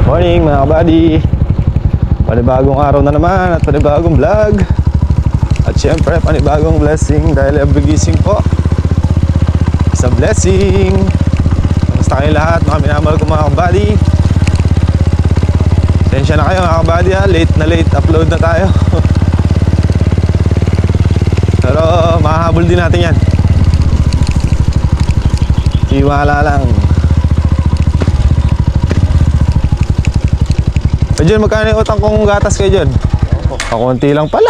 Morning mga kabady. Panibagong araw na naman at panibagong vlog. At syempre panibagong blessing dahil every gising po is a blessing. Kamusta kayo lahat mga minamahal ko mga kabady? Tensya na kayo mga kabady ha, late na late upload na tayo. Pero makahabol din natin yan. Iwala lang. Diyan, magkano yung utang kong gatas kayo dyan? Kakunti lang pala.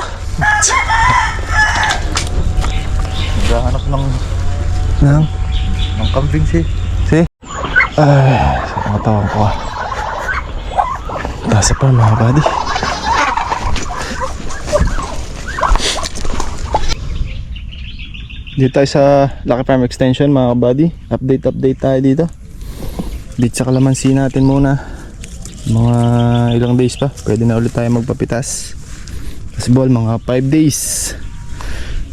Naghahanap ng kambing si. Ay, sa katawan ko ah. Tasa pa mga buddy. Dito tayo sa Lucky Farm Extension mga buddy. Update tayo dito. Dito sa kalamansi natin muna. Mga ilang days pa pwede na ulit tayo magpapitas. Possible mga 5 days.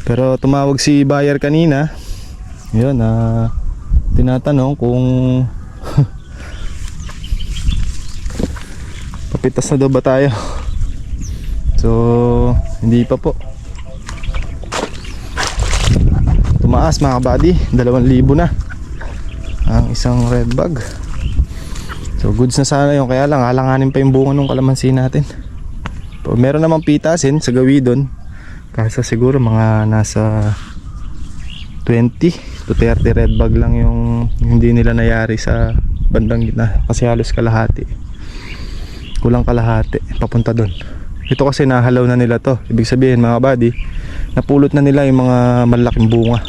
Pero tumawag si buyer kanina. Yun, tinatanong kung papitas na daw ba tayo. So hindi pa po. Tumaas mga kabady, 2,000 na ang isang red bag. So goods na sana yun, kaya lang halanganin pa yung bunga ng kalamansi natin. Meron namang pitasin sa gawidon, kasi siguro mga nasa 20 to 30 red bag lang yung hindi nila nayari sa bandang gitna, kasi halos kalahati, kulang kalahati papunta doon. Ito kasi nahalaw na nila to, ibig sabihin mga buddy, napulot na nila yung mga malaking bunga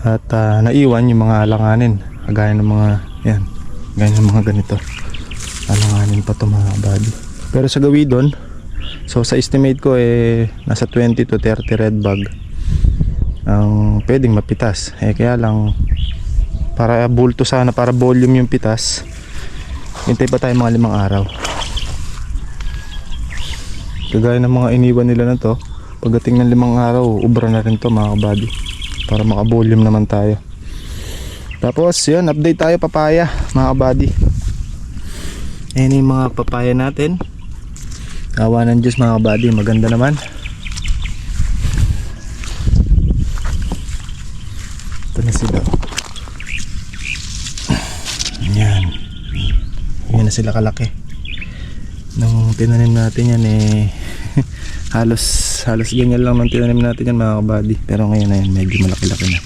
at naiwan yung mga alanganin, kagaya ng mga yan, gaya ng mga ganito, alanganin pa to mga buddy. Pero sa gawidon, so sa estimate ko nasa 20 to 30 red bag ang pwedeng mapitas. Kaya lang para bulto sana, para volume yung pitas, hintay pa tayo mga 5 araw. Kagaya ng mga iniwan nila na to, pagdating ng 5 araw ubra na rin to mga kabady, para maka-volume naman tayo. Tapos yun, update tayo papaya mga kabady. Ayan yung mga papaya natin, awa ng Diyos mga kabady, maganda naman. Ito na sila. Ayan, yan na sila kalaki. Nung tinanim natin yan halos ganyan lang nung tinanim natin yan mga kabady. Pero ngayon na yan, medyo malaki-laki na.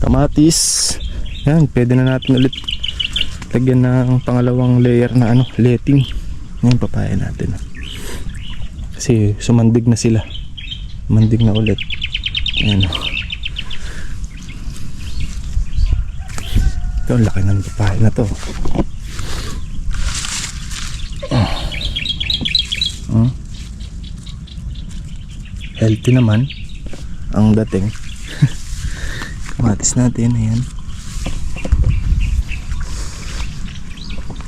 Kamatis, yan, pwede na natin ulit lagyan ng pangalawang layer na letting. Yan papaya natin, kasi sumandig na sila, mandig na ulit. Ayan, ito ang laki ng papaya na to. Healthy naman ang dating. Kamatis natin, ayan.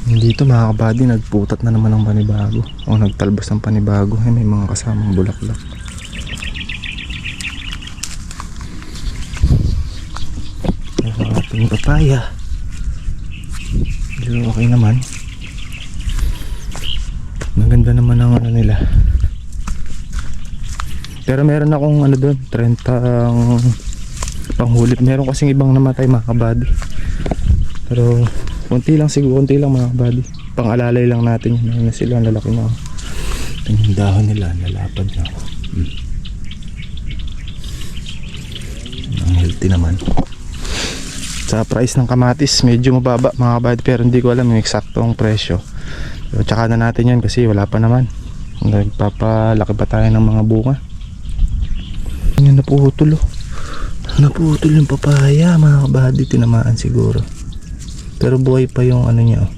Dito mga kabady, nagputat na naman ng panibago, o nagtalbos ng panibago. May mga kasamang bulaklak. Ang ating papaya, pero okay naman. Maganda naman ang nila. Pero meron akong doon, 30 panghulip. Meron kasing ibang namatay mga kabady, pero konti lang siguro, konti lang mga kabady. Pang-alalay lang natin yun. Ayun na sila, lalaki na. Yung dahon nila, lalapad na. Ang healthy naman. Sa price ng kamatis, medyo mababa mga kabady, pero hindi ko alam yung eksaktong presyo. Pero tsaka na natin yan kasi wala pa naman. Nagpapalaki pa tayo ng mga bunga. Yan, naputol oh. Naputol yung papaya mga kabady, tinamaan siguro. Pero buhay pa yung niya oh.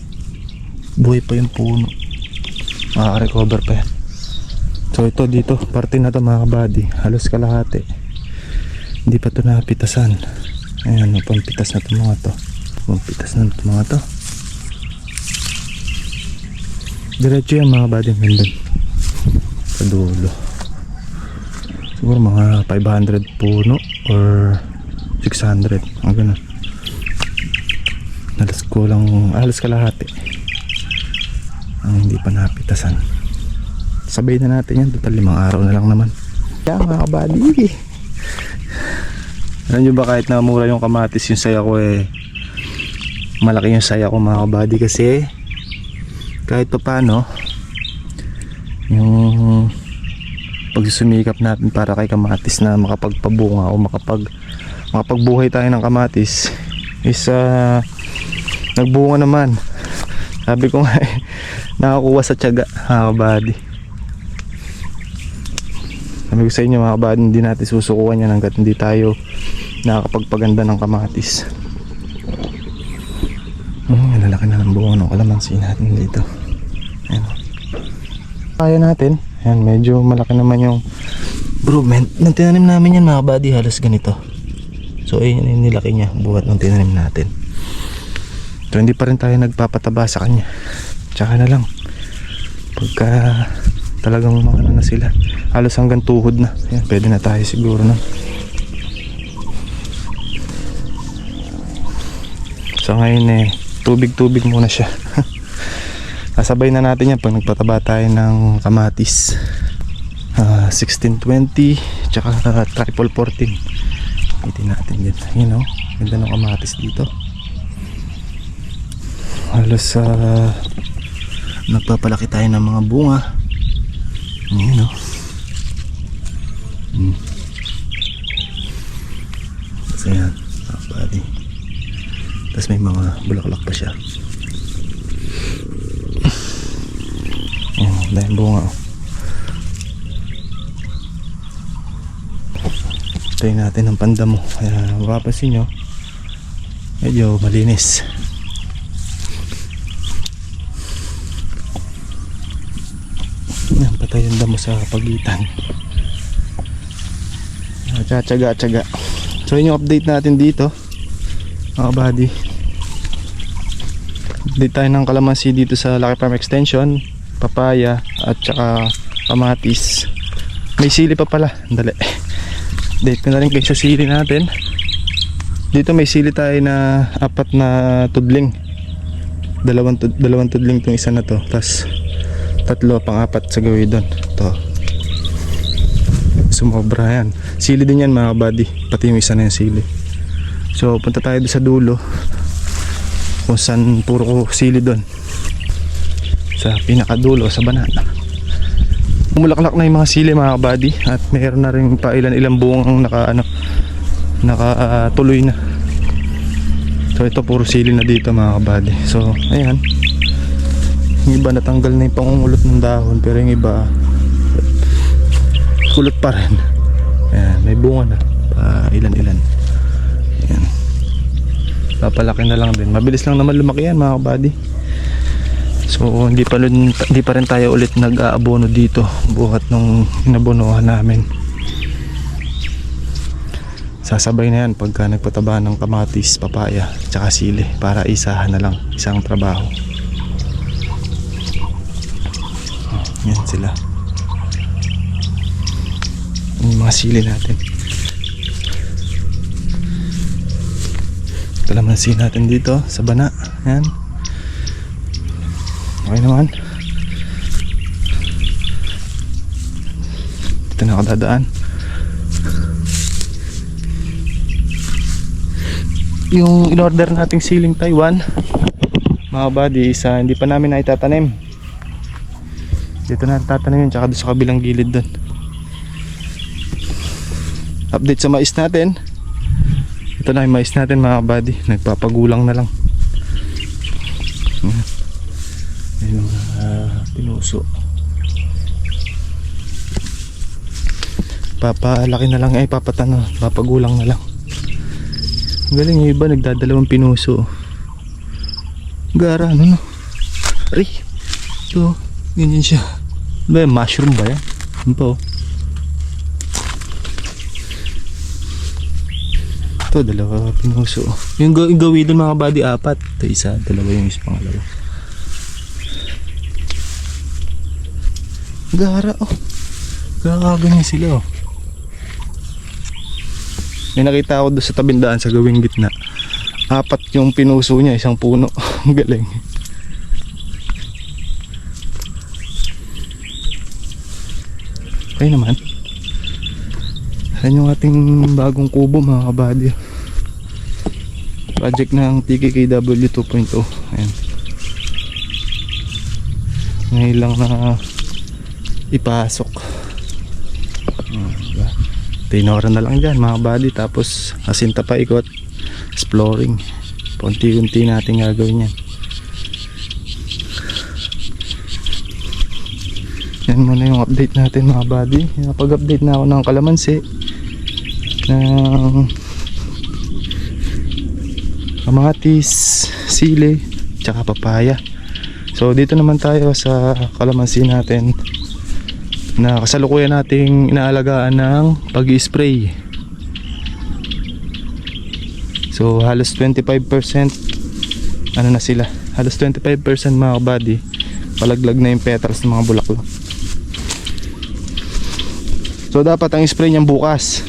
Buhay pa yung puno. Makaka-recover pa yan. So ito dito, parte na to mga kabady, halos kalahati. Hindi pa to napitasan. Ayan, pampitas na to mga to. Pampitas na to mga to. Diretso yan mga kabady, ganda. Sa dulo. Siguro mga 500 puno or 600, mga ganun. Halos kalahati ang hindi pa napitasan. Sabay na natin yan, total 5 araw na lang naman. Kaya mga kabady, alam nyo ba, kahit na mura yung kamatis, yung saya ko malaki yung saya ko mga kabady, kasi kahit pa paano yung pagsusumikap natin para kay kamatis na makapagpabunga o makapagbuhay tayo ng kamatis is nagbunga naman. Sabi ko nga nakakuha sa tiyaga mga kabady. Sabi ko sa inyo mga kabady, hindi natin susukuhan yan hanggat hindi tayo nakakapagpaganda ng kamatis. Lalaki na ng bunga ng kalamansi natin dito. Ayan. Kaya natin. Ayan, medyo malaki naman yung improvement. Nang tinanim namin yan mga kabady, halos ganito. So ayun yung nilaki niya buhat nung tinanim natin. So hindi pa rin tayo nagpapataba sa kanya. Tsaka na lang pagka talagang mga na sila, halos hanggang tuhod na. Ayan, pwede na tayo siguro na. So ngayon tubig muna siya. Kasabay na natin yan pag nagpataba tayo ng kamatis. 1620 tsaka triple 14. Itin natin din. You know, ganda ng kamatis dito. Halos nagpapalaki tayo ng mga bunga. You know. So yan, bali. Tapos may mga bulaklak pa siya. Ayan, dahil bunga. Tayo natin ang pandamo. Kaya mapapansin nyo, medyo malinis. Ayan, patay yung damo sa pagitan. Tsaga. So yun yung update natin dito mga kabady. Update tayo ng kalamansi dito sa Lucky Farm Extension, papaya at saka kamatis. May sili pa pala, dali. Update ko na rin kayo sa sili natin. Dito may sili tayo na 4 na tudling. Dalawang tudling tong isa na to, tas 3 pang-4 sa gawin doon. Ito, sumobra yan. Sili din yan mga kabady, pati yung isa na yung sili. So punta tayo doon sa dulo kung saan puro sili doon, sa pinakadulo, sa banana. Mulaklak na yung mga sili mga kabady, at mayroon na rin pa ilan bungang nakatuloy na. So ito puro sili na dito mga kabady. So ayan, yung iba natanggal na yung pangungulot ng dahon, pero yung iba kulot pa rin. Ayan, may bunga na ilan-ilan. Ayan, papalaki na lang din. Mabilis lang naman lumaki yan mga kabady. So hindi pa rin tayo ulit nag-aabono dito buhat nung inabonohan namin. Sasabay na yan pagka nagpataba ng kamatis, papaya, tsaka sili, para isahan na lang, isang trabaho. Yan sila, yung mga sili natin. Kalamansi natin dito sa bana. Yan, okay naman. Dito na ako dadaan. Yung in-order nating siling Taiwan mga buddy, isa hindi pa namin naitatanim. Dito na tatanim yun, tsaka doon sa kabilang gilid doon. Update sa mais natin. Ito na yung mais natin mga buddy, nagpapagulang na lang. Ayun, pinuso. Papalaki na lang, papagulang na lang. Galing yung iba, nagdadalawang pinuso. Gara, ano no? Ay, ito, ganyan siya. Ba, mushroom ba yan? Ano pa oh? Ito, dalawa pinuso. Yung gawin doon mga buddy, 4. Ito isa, dalawa yung isa, pangalawa. Gara oh. Gara, ganyan sila oh. May nakita ako doon sa tabindaan sa gawing gitna. 4 yung pinuso niya, isang puno. Ang galing. Okay naman. Yan yung ating bagong kubo mga kabady. Project ng TKKW 2.0. Ayan. Ngayon lang na ipasok. Diba? Tinora na lang dyan mga buddy. Tapos asinta pa ikot. Exploring. Punti-unti natin gagawin yan. Yan muna yung update natin mga buddy. Napag-update na ako ng kalamansi, ng kamatis, sili, tsaka papaya. So dito naman tayo sa kalamansi natin na kasalukuyan nating inaalagaan ng pag-i-spray. So halos 25% ano na sila, halos 25% mga kabady, palaglag na yung petals ng mga bulaklak. So dapat ang spray niyang bukas.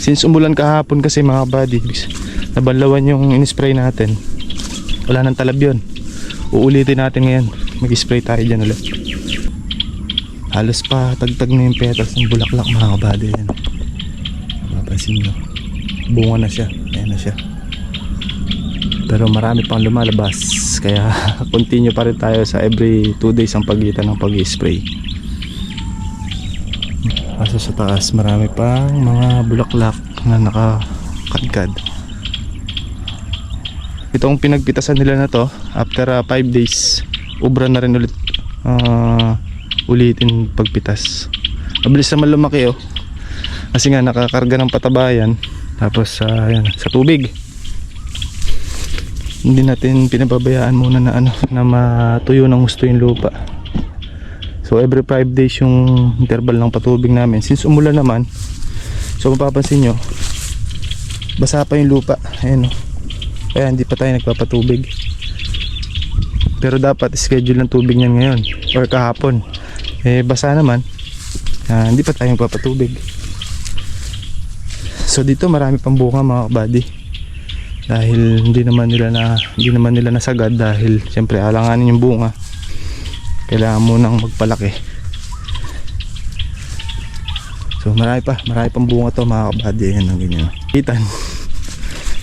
Since umulan kahapon kasi mga kabady, nabanlawan yung in-spray natin. Wala nang talab yun. Uulitin natin ngayon. Mag-spray tayo dyan ulit. Halos pa tagtag na yung petals ng bulaklak mga kabady. Yan. Mapapansin nyo. Bunga na siya. Ayan na siya. Pero marami pang lumalabas. Kaya continue pa rin tayo sa every 2 days ang pagitan ng pag-spray. Kaso sa taas marami pang mga bulaklak na nakakadkad. Itong pinagpitasan nila na to, after 5 days ubra na rin ulit, ulitin pagpitas. Mabilis naman lumaki oh, kasi nga nakakarga ng patabayan. Tapos yan, sa tubig hindi natin pinababayaan muna na na matuyo ng gusto yung lupa. So every 5 days yung interval ng patubig namin. Since umulan naman, so mapapansin nyo basa pa yung lupa. Ayan oh. Kaya hindi pa tayo nagpapatubig. Pero dapat schedule ng tubig niyan ngayon or kahapon. Basa naman, hindi pa tayo nagpapatubig. So dito marami pang bunga mga kabady. Dahil hindi naman nila nasagad dahil siyempre alanganin yung bunga. Kailangan mo nang magpalaki. So marami pang bunga to mga kabady. Ayan ang ganyan. Kitan.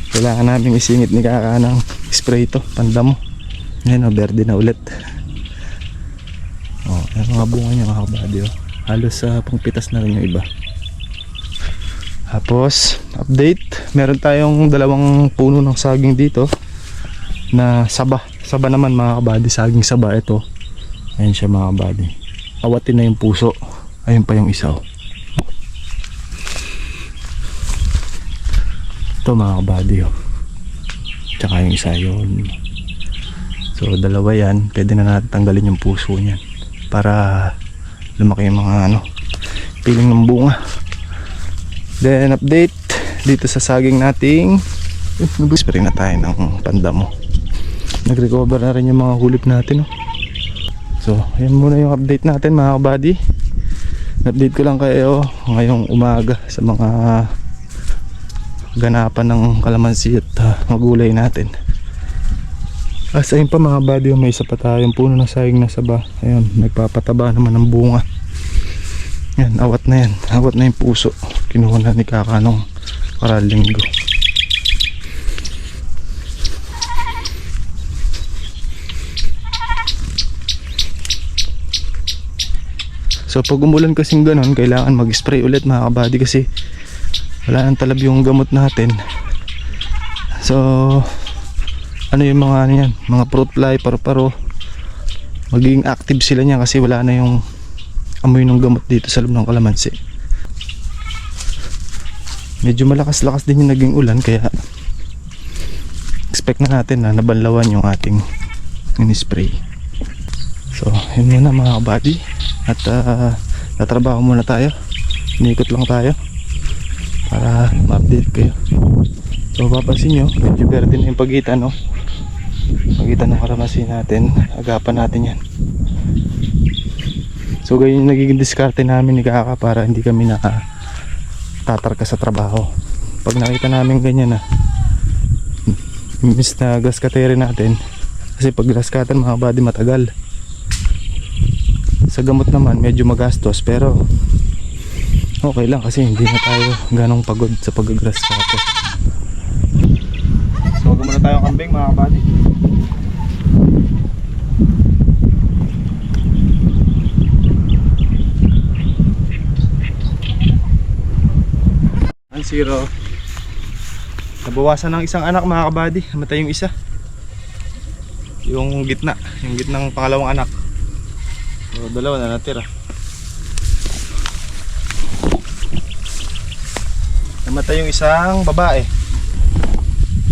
Kailangan namin isingit ni Kaka ng spray to, pandamo. Ayan o, berde na ulit. O, ayan mga bunga niya mga kabady o. Halos pangpitas na rin yung iba. Tapos, update. Meron tayong 2 puno ng saging dito na saba. Saba naman mga kabady, saging saba ito. Ayan siya mga kabady. Awatin na yung puso. Ayun pa yung isa o. Ito mga kabady o. Tsaka yung isa yun. So 2 yan. Pwede na natin tanggalin yung puso niyan para lumaki yung mga piling ng bunga. Then update dito sa saging nating nag-spray na tayo ng pandamo. Nag-recover na rin yung mga hulip natin So yan muna yung update natin mga kabady. Update ko lang kayo ngayong umaga sa mga ganapan ng kalamansi at magulay natin. Ayun pa mga kabady, may isa pa tayong puno ng saging na saba. Ayun, nagpapataba naman ng bunga. Yan, awat na yan. Awat na yung puso. Kinuha na ni Kaka nung karalinggo. So pag umulan kasing ganon, kailangan mag-spray ulit mga kabady kasi wala nang talab yung gamot natin. So ano yung mga yan, mga fruit fly, paru-paro, magiging active sila niya kasi wala na yung amoy ng gamot dito sa loob ng kalamansi. Medyo malakas-lakas din yung naging ulan kaya expect na natin na nabanlawan yung ating in-spray. So yun muna mga kabady, at tatrabaho muna tayo, inikot lang tayo para ma-update kayo. So papansin nyo, medyo verde na yung pagitan pagitan ng kalamansi natin, agapan natin yan. So ganyan yung nagiging diskarte namin ni Kaka para hindi kami tatarka sa trabaho. pag nakita namin ganyan na imbis na grass cutter natin, kasi pag grass cutter mga buddy matagal, sa gamot naman medyo magastos, pero okay lang kasi hindi na tayo ganong pagod sa pag-grass cutter. So gumana tayo ang kambing mga buddy. Ang zero. Nabawasan ng isang anak mga kabady. Namatay yung isa. Yung gitnang pangalawang anak. So, dalawa na natira. Namatay yung isang babae.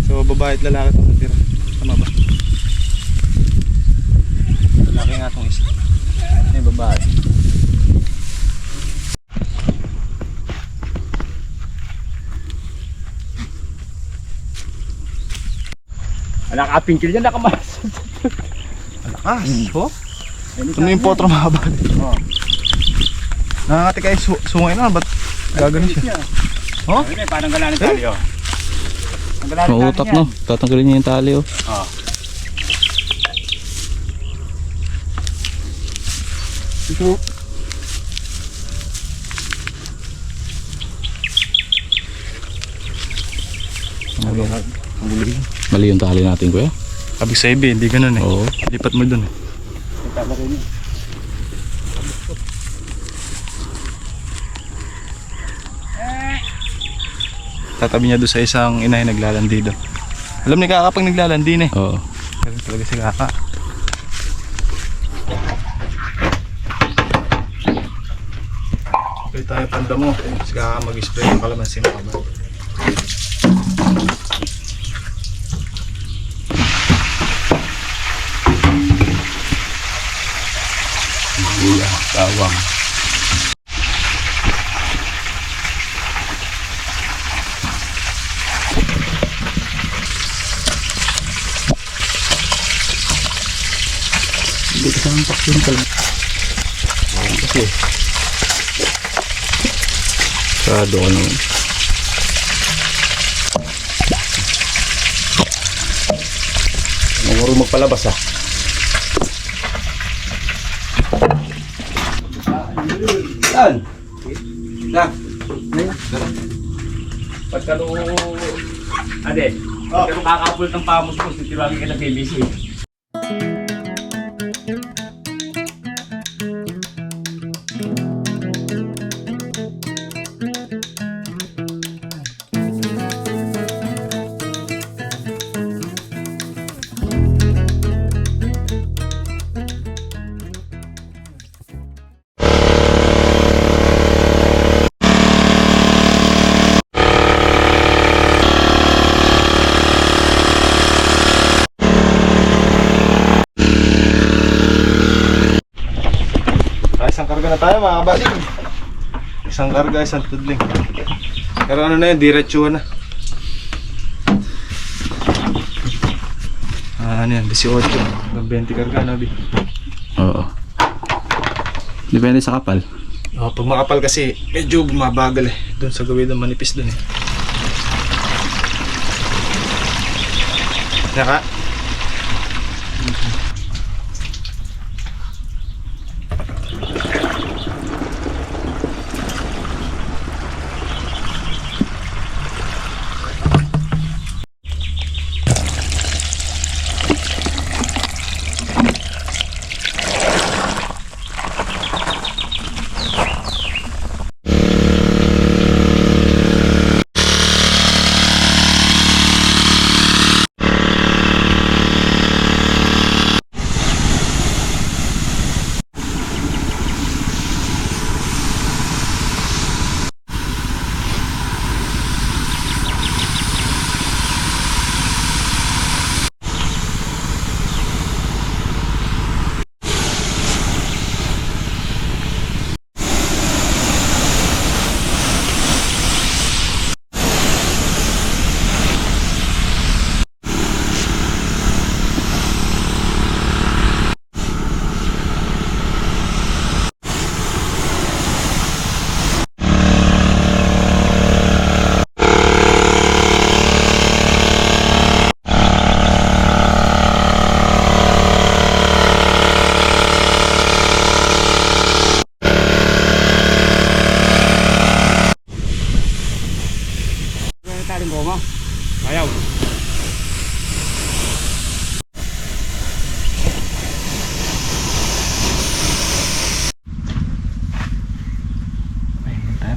So babae at lalaki itong natira. Tama ba? Lalaki nga itong isa. Yung babae. Nakapingkil dyan, nakamas. Alakas, oh. Ito na yung potro mga kabady. Nakakati kayo sungay na, ba't gagano siya? Oh? Ayun eh, parang galanin tali, oh. Ang galanin tali Mautak niyan. no, tatanggalin niya yung tali oh. Oh. Ito. Mali yung tali natin kuya. Sabi sa ibi, hindi ganun eh. Oo. Lipat mo dun eh. Tala rin yun. Tatabi niya doon sa isang inay naglalandi doon. Alam ni Kaka pag naglalandi na eh. Oo. Ganun talaga si Kaka. Spray tayo panda mo. Si Kaka mag-spray ng kalamansi na kabal. Buya, bawang. Hindi ka saan paksin ka lang. Kasi sarado ka naman. Marunong magpalabas ah. Saan? Saan? Pagka nung... Ade, pagka nung kakapulot ng pamos ko, titirwagin ka ng BBC. Isang karga na tayo mga kabady. Isang karga, isang tudling. Pero ano na yun, diretsuhan na. Ano yan, 18. Hanggang 20 karga na, Bi. Oo. Depende sa kapal. Oh, pag makapal kasi, medyo bumabagal eh. Doon sa gawin ng manipis doon eh. Naka.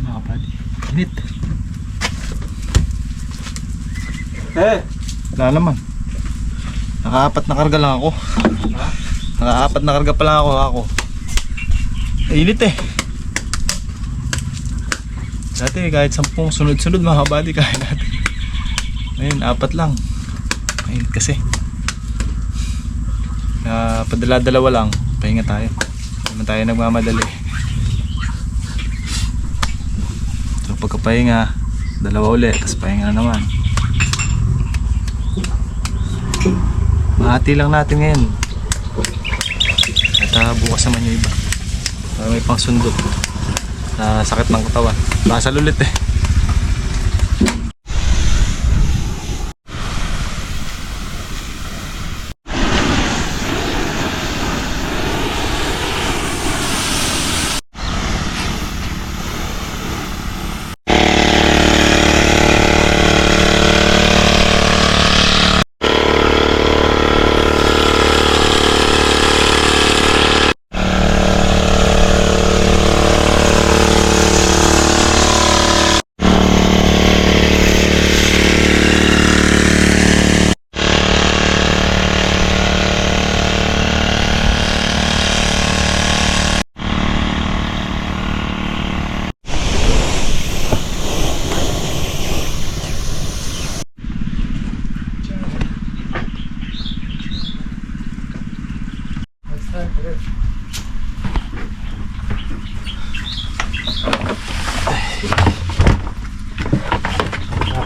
mga kapatid. Init. Wala naman. Naka-4 na karga lang ako. Naka-4 na karga pa lang ako. Init eh. Dati kahit 10 sunod-sunod mga kapatid kaya natin. Ngayon 4 lang. Init kasi. Padala-dalawa lang. Pahinga tayo. Hindi tayo nagmamadali. So pagkapahinga, dalawa ulit, tapos pahinga na naman. Mahati lang natin ngayon. At bukas naman yung iba. Para may pang sundot. Sakit ng katawan. Basal ulit eh.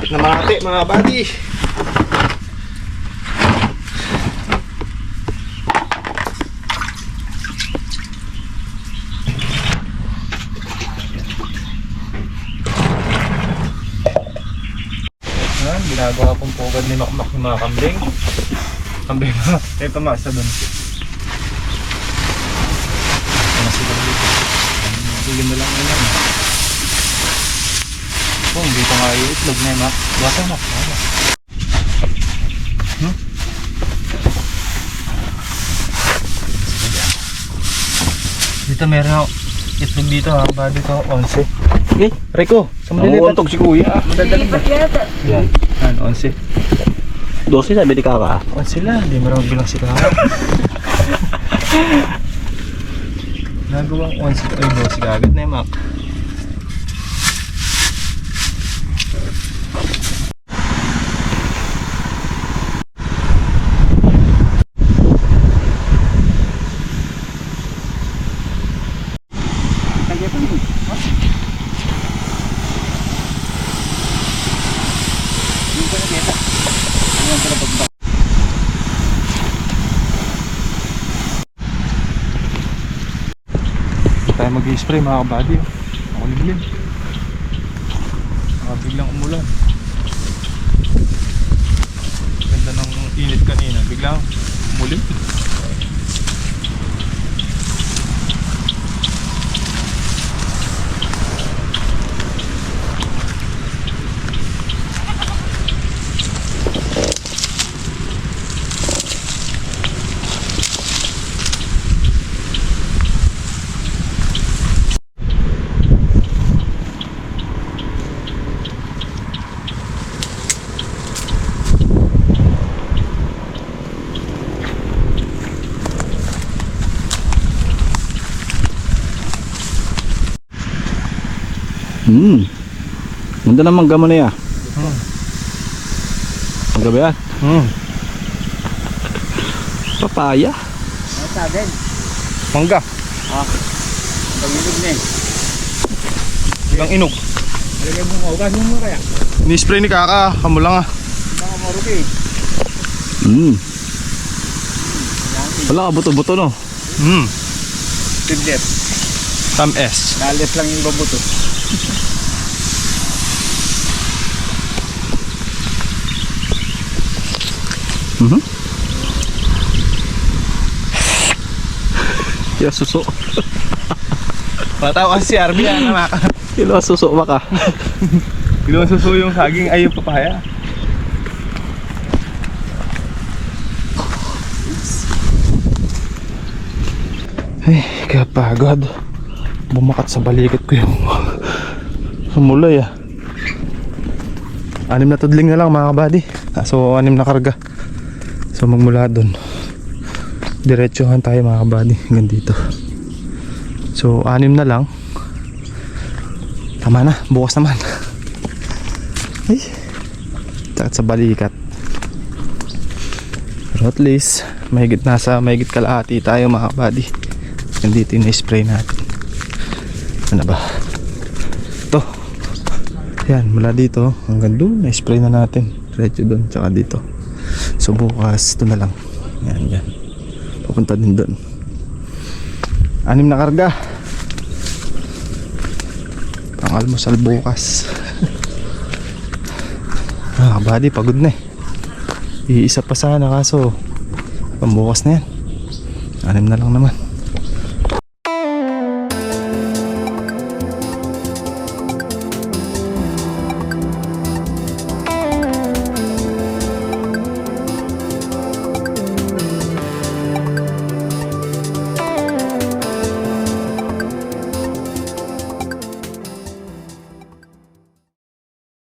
Lapit na Makati mga buddy. Ginagawa pong pugad ni Makmak ng mga kambing. Kambing na. Ito masa doon. Sige na lang yun. Oh, dito nga yung itlog na yun, ha? Baka na. Dito meron ako itlog dito, ha? Ba dito 11. Okay, Rico, sa malilitan. Nanguntog si kuya. Madadaling ba? Yan, 11. 12 sabi ni Kaka. 11 lang, hindi marami bilang si Kaka. Nagawang 11 ay 12 kagad na yung Mac. Tayo mag-i-spray mga kabady. Ako naglim. Biglang umulan. Ganda ng init kanina. Biglang umulan. Ganda naman gamo na ya. Magabi yan. Papaya. Sabi. Mangga. Pag-inog na eh. Ilang inog. Alagay mo mo. Ugas mo kaya. Ni-spray ni Kaka. Kamo lang ah. Baka maruti. Wala ka buto-buto no. Tidlet. Tam S. Dalit lang yung babuto. Kaya suso. Patawa kasi si RB yan na Maka. Kilo suso ba ka? Gilawang suso yung saging ay yung papaya. Ay, kapagod. Bumakat sa balikat ko yung Sumuloy ah. 6 na tudling na lang mga kabady. So 6 na karga. So magmula dun diretsuhan tayo mga kabady hanggang dito. So 6 na lang. Tama na, bukas naman. Ay, sakit sa balikat. Pero at least mahigit kalahati tayo mga kabady. Nandito yung na-spray natin. Ano ba? Ito. Yan, mula dito hanggang doon na-spray na natin. Diretso doon, tsaka dito. So bukas, ito na lang. Yan. Pupunta din doon. 6 na karga. Pang almusal bukas. Kabady, pagod na eh. Iisa pa sana kaso pambukas na yan. 6 na lang naman.